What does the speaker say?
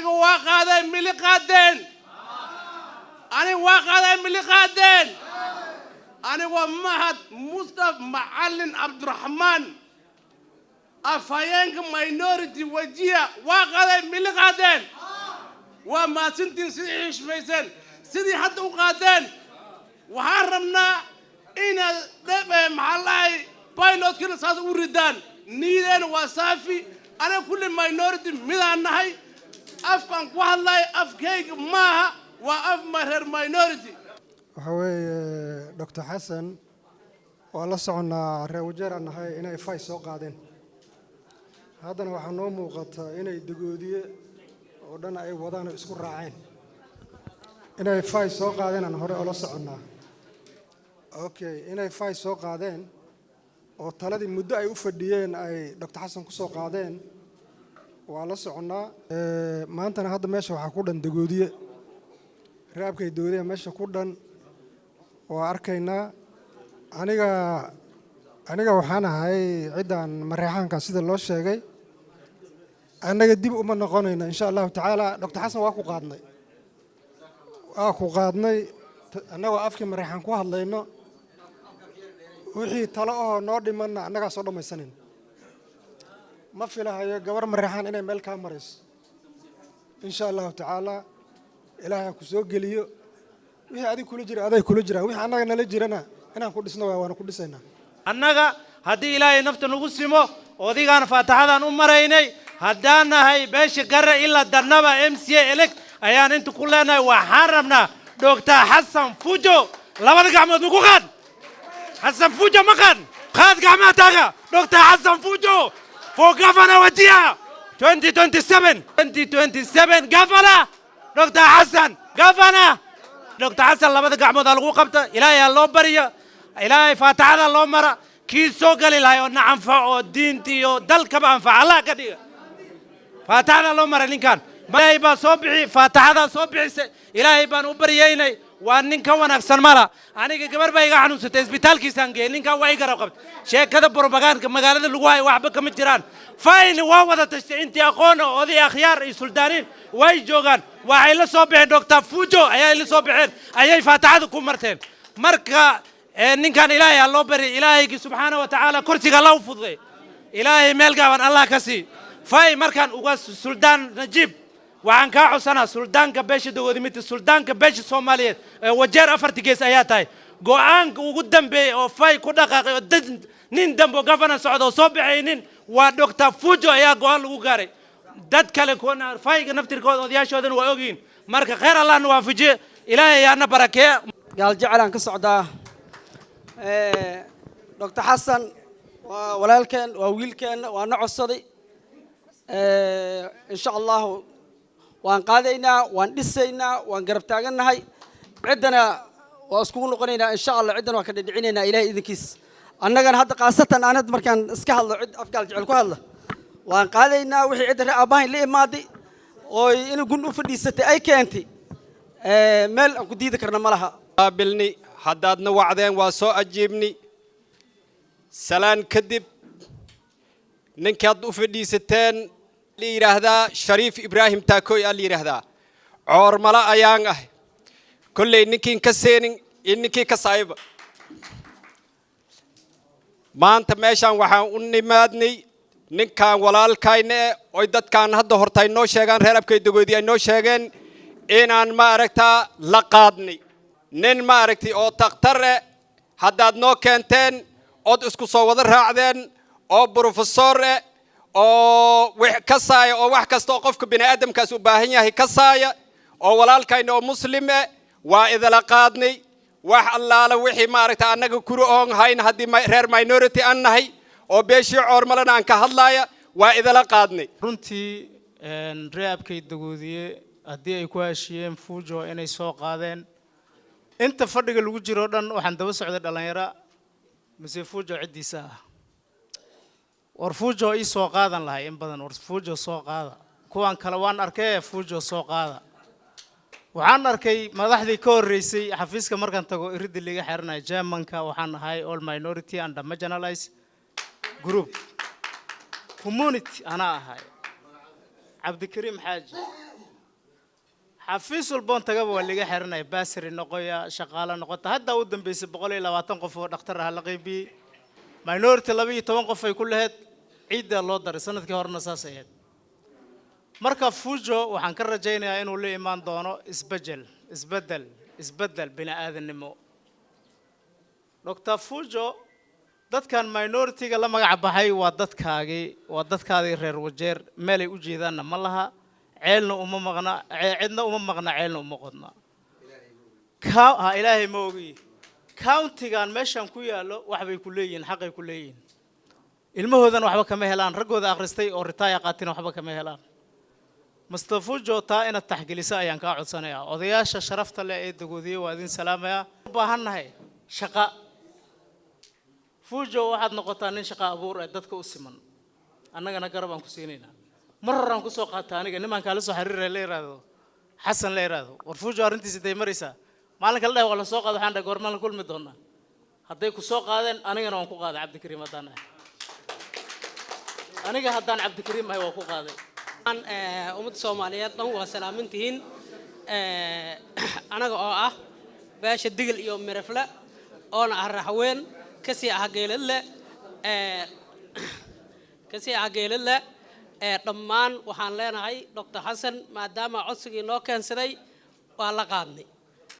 وقادين ملي قادين أنا وقادين ملي قادين أنا ومهد مصطفى معلم عبد الرحمن أفاينك ماينورتي وجيه وقادين ملي قادين وما سنتين سيعيش ميسن سيدي حتى وقادين وحرمنا إن دبي محلاي بايلوت كنا ساس وردان نيدن وصافي أنا كل ماينورتي ميدان هاي أفكان كوهلاي أفكيك ماها وأف مهر ماينورتي. وحوي دكتور حسن والله صعنا روجر أن هاي إنه فاي سوق قادين هذا وحنو موقت إنه دقودية ودنا أي وضعنا يسكر راعين إنه فاي سوق قادين أنا هوري الله صعنا أوكي إنه فاي سوق قادين وطلعت مدة أي أفديين أي دكتور حسن كسوق قادين والله صعنا ما أنت هذا ماشي وحكودن دقودية raabkay doodeen meesha ku dhan waa arkaynaa aniga waxaan ahay ciidan mareexaanka sida loo sheegay anaga dib uma noqonayna insha Allah taala Dr. Xasan waa ku qaadnay anaga afkii mareexaan ku hadlayno wixii talo oo noo dhiman anaga soo dhamaysanin ma filahayo gabar mareexaan inay meel ka marayso insha Allah taala ilaahay ku soo geliyo wixii adiga kula jira aday kula jira wixii anaga nala jirana inaan ku dhisno waan ku dhisaynaa annaga hadii ilaahay nafta nagu simo odigaan faataxadan u maraynay hadaan nahay beesha garra ila darnaba MCA elect ayaan inta ku leenahay waxaan rabnaa Dr. Xasan Fujo labada gacmood ugu qaad Xasan Fujo ma qaad gacmahaaga Dr. Xasan Fujo for governor Wajia 2027 governor Dr. Xasan governor Dr. Xasan labada gacmood lagu qabta ilaahay loo bariyo ilaahay faataxada loo mara kii soo gali lahay oo nacanfaco diintii iyo dalkaba anfac Allah ka dhiga faataxada loo mara ninkan ilaahay baa soo bixi faataxada soo bixisay ilaahay baan u bariyeynay waa ninka wanaagsan mala aniga gabar baa iga xanuunsatay isbitaalkiisaan geeyay ninkan waa iga qabtay sheekada propaganda magaalada lagu hay waxba kama jiraan fayl waa wada tashay intii aqoon oo oday akhyaar iyo suldaaniin way joogan waxay la soo bixeen Dr. Fujo ayay la soo bixeen ayay faataxada ku marteen marka ninkan ilaahay loo bari ilaahay subhanahu wa ta'ala kursiga la fududay ilaahay meel gaaban Allah ka sii fay markan uga suldaan Najib waxaan ka codsanaa suldaanka beesha dogodimita suldaanka beesha Soomaaliyeed wajeer afartigees ayaa tahay go'aanka ugu dambeeyay oo fay ku dhaqaaqay nin dambo governor socdo soo bixaynin waa Dr. Fujo ayaa go'aan lagu gaaray dad kale koona fayga naftirkooda odayaashoodan waa ogyiin marka khayr Allah nu waafajiyo ilaahay yaana barakeeyo gaal jeclaan ka socdaa Dr. Xasan waa walaalkeen waa wiilkeen waa nacodsaday insha Allah waan qaadaynaa waan dhisaynaa waan garab taaganahay cidana waa isku noqonaynaa insha Allah cidana waa ka dhicinaynaa ilaahay idinkiis annagana hadda qaasatan aanad markaan iska hadlo cid afgaal jecel ku hadla waan qaadaynaa wixii cid raabahay la imaaday oo in gun u fadhiisatay ay keentay meel aan ku diidi karna malaha qaabilni haddaadna wacdeen waa soo ajiibni salaan kadib ninkaad u fadhiisateen li yiraahdaa Shariif Ibrahim Taakoy al yiraahdaa coormala ayaan ah kullay ninkiin ka seenin inninkii ka saayba maanta meeshaan waxaan u nimaadnay ninkan walaalkayna oo dadkan hadda hortay noo sheegan reer abkay dagoodii ay noo sheegeen inaan ma aragtaa la qaadnay nin ma aragtay oo takhtar haddaad noo keenteen oo isku soo wada raacdeen oo professor oo wax ka saaya oo wax kasta oo qofka bini aadamkaas u baahan yahay ka saaya oo walaalkayna oo muslim waa idala qaadnay wax allaala wixii ma aragtaa annaga kuru oon hayn haddii reer minority aan nahay oo beeshii coormalana aan ka hadlaaya waa idala qaadnay runtii reebkay dagoodiye haddii ay ku heshiyeen Fujo inay soo qaadeen inta fadhiga lagu jiro dhan waxaan daba socday dhalinyaro mise Fujo cidiisa war Fujo ii soo qaadan lahay in badan war Fujo soo qaada kuwan kale waan arkay Fujo soo qaada waxaan arkay madaxdii ka horeysay xafiiska markaan tago irid liga xirnay Germanka waxaan ahay all minority and marginalized group community ana ahay Abdikarim Haji xafiis walba on tagaba waa laga xiranaya baasiri noqoya shaqaale noqota hadda u dambeysay 120 qof oo dhakhtar ah la qaybiyay minority 12 qof ay ku lahayd ciidda loo daray sanadkii horena saas ahayd marka Fujo waxaan ka rajaynayaa inuu la imaan doono isbedel bini'aadanimo Dr. Fujo dadkan minority-ga la magac baxay waa dadkaagii reer Wajeer meel ay u jeedaanna ma laha ceelna uma maqna cidna uma maqna ceelna uma qodna ilaahay ma ogi county-gan meeshan ku yaalo wax bay ku leeyihiin xaq ay ku leeyihiin ilmahoodan waxba kama helaan raggooda akhristay oo retire qaatin waxba kama helaan Mustafa Fujo taa ina taxgilisa ayaan ka codsanayaa odayaasha sharafta leh ee dagoodiye waa idin salaamaya u baahannahay shaqa Fujo waxaad noqotaa nin shaqa abuur ah dadka u siman annagana garab aan ku siinayna mar horaan ku soo qaataa aniga niman kala soo xiriiray leeraado Xasan leeraado war Fujo arintiisa day maraysa maalinka la dhahay wala soo qaad waxaan dhahay goormaan la kulmi doonaa hadday ku soo qaadeen anigana waan ku qaaday Cabdikariim hadaan aniga haddaan Cabdikariim ahay waa ku qaaday aan umad Soomaaliyeed dhan waa salaamintihiin anaga oo ah beesha digil iyo mirafla oo na arraxween kasi ageelada dhammaan waxaan leenahay Dr. Xasan maadaama codsigii noo keensaday waa la qaadnay